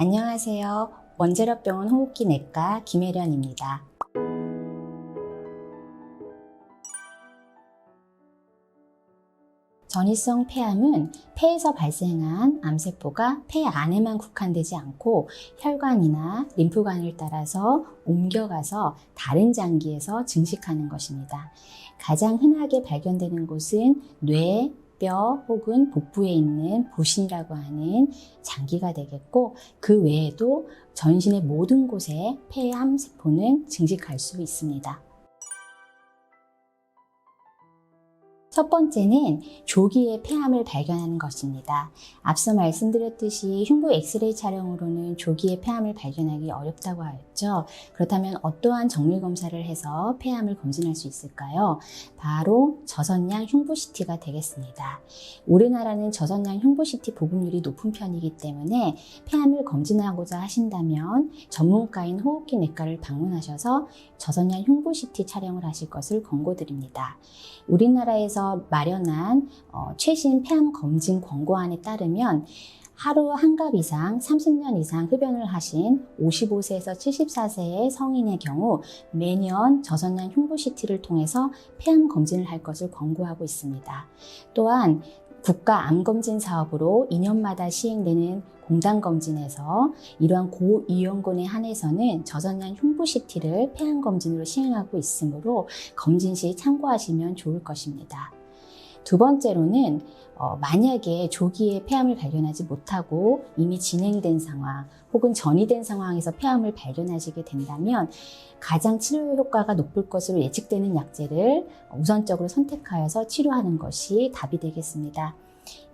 안녕하세요. 원자력병원 호흡기 내과 김혜련입니다. 전이성 폐암은 폐에서 발생한 암세포가 폐 안에만 국한되지 않고 혈관이나 림프관을 따라서 옮겨가서 다른 장기에서 증식하는 것입니다. 가장 흔하게 발견되는 곳은 뇌, 뼈 혹은 복부에 있는 부신이라고 하는 장기가 되겠고, 그 외에도 전신의 모든 곳에 폐암 세포는 증식할 수 있습니다. 첫 번째는 조기에 폐암을 발견하는 것입니다. 앞서 말씀드렸듯이 흉부 엑스레이 촬영으로는 조기에 폐암을 발견하기 어렵다고 하였죠. 그렇다면 어떠한 정밀 검사를 해서 폐암을 검진할 수 있을까요? 바로 저선양 흉부 CT가 되겠습니다. 우리나라는 저선양 흉부 CT 보급률이 높은 편이기 때문에 폐암을 검진하고자 하신다면 전문가인 호흡기 내과를 방문하셔서 저선양 흉부 CT 촬영을 하실 것을 권고드립니다. 우리나라에서 마련한 최신 폐암 검진 권고안에 따르면 하루 한갑 이상 30년 이상 흡연을 하신 55세에서 74세의 성인의 경우 매년 저선양 흉부 CT를 통해서 폐암 검진을 할 것을 권고하고 있습니다. 또한 국가암검진 사업으로 2년마다 시행되는 공단검진에서 이러한 고위험군에 한해서는 저선양 흉부 CT를 폐암 검진으로 시행하고 있으므로 검진 시 참고하시면 좋을 것입니다. 두 번째로는 만약에 조기에 폐암을 발견하지 못하고 이미 진행된 상황 혹은 전이된 상황에서 폐암을 발견하시게 된다면 가장 치료 효과가 높을 것으로 예측되는 약제를 우선적으로 선택하여서 치료하는 것이 답이 되겠습니다.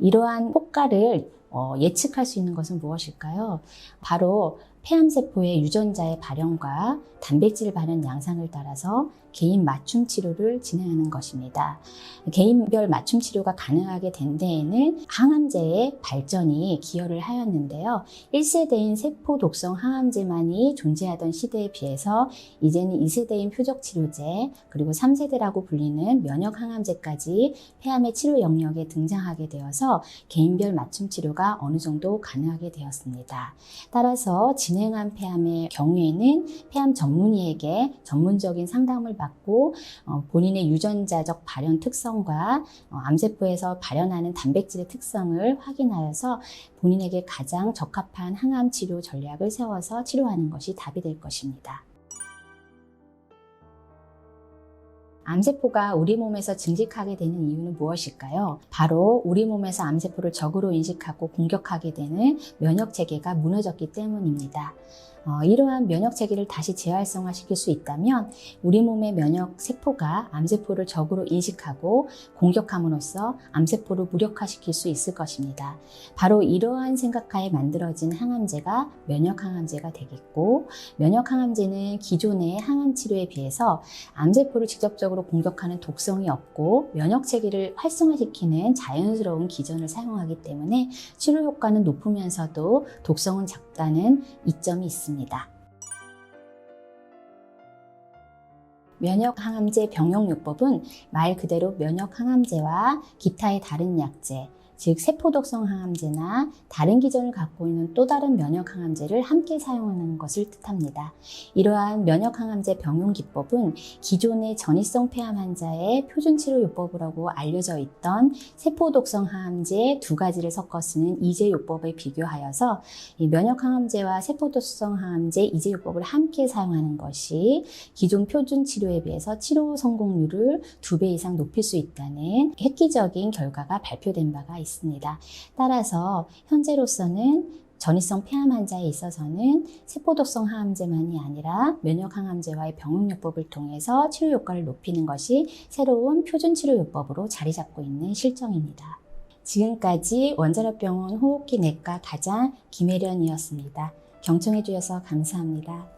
이러한 효과를 예측할 수 있는 것은 무엇일까요? 바로 폐암세포의 유전자의 발현과 단백질 발현 양상을 따라서 개인 맞춤 치료를 진행하는 것입니다. 개인별 맞춤 치료가 가능하게 된 데에는 항암제의 발전이 기여를 하였는데요. 1세대인 세포 독성 항암제만이 존재하던 시대에 비해서 이제는 2세대인 표적 치료제 그리고 3세대라고 불리는 면역 항암제까지 폐암의 치료 영역에 등장하게 되어서 개인별 맞춤 치료가 어느 정도 가능하게 되었습니다. 따라서 진행한 폐암의 경우에는 폐암 전문의에게 전문적인 상담을 받고 본인의 유전자적 발현 특성과 암세포에서 발현하는 단백질의 특성을 확인하여서 본인에게 가장 적합한 항암 치료 전략을 세워서 치료하는 것이 답이 될 것입니다. 암세포가 우리 몸에서 증식하게 되는 이유는 무엇일까요? 바로 우리 몸에서 암세포를 적으로 인식하고 공격하게 되는 면역체계가 무너졌기 때문입니다. 이러한 면역체계를 다시 재활성화시킬 수 있다면 우리 몸의 면역세포가 암세포를 적으로 인식하고 공격함으로써 암세포를 무력화시킬 수 있을 것입니다. 바로 이러한 생각하에 만들어진 항암제가 면역항암제가 되겠고, 면역항암제는 기존의 항암치료에 비해서 암세포를 직접적으로 공격하는 독성이 없고 면역체계를 활성화시키는 자연스러운 기전을 사용하기 때문에 치료 효과는 높으면서도 독성은 작다는 이점이 있습니다. 면역항암제 병용요법은 말 그대로 면역항암제와 기타의 다른 약제, 즉 세포독성 항암제나 다른 기전을 갖고 있는 또 다른 면역항암제를 함께 사용하는 것을 뜻합니다. 이러한 면역항암제 병용기법은 기존의 전이성 폐암 환자의 표준치료요법이라고 알려져 있던 세포독성 항암제 두 가지를 섞어 쓰는 이제요법에 비교하여서 이 면역항암제와 세포독성 항암제 이제요법을 함께 사용하는 것이 기존 표준치료에 비해서 치료 성공률을 2배 이상 높일 수 있다는 획기적인 결과가 발표된 바가 있습니다. 따라서 현재로서는 전이성 폐암 환자에 있어서는 세포독성 항암제만이 아니라 면역항암제와의 병용요법을 통해서 치료 효과를 높이는 것이 새로운 표준치료요법으로 자리 잡고 있는 실정입니다. 지금까지 원자력병원 호흡기 내과 과장 김혜련이었습니다. 경청해 주셔서 감사합니다.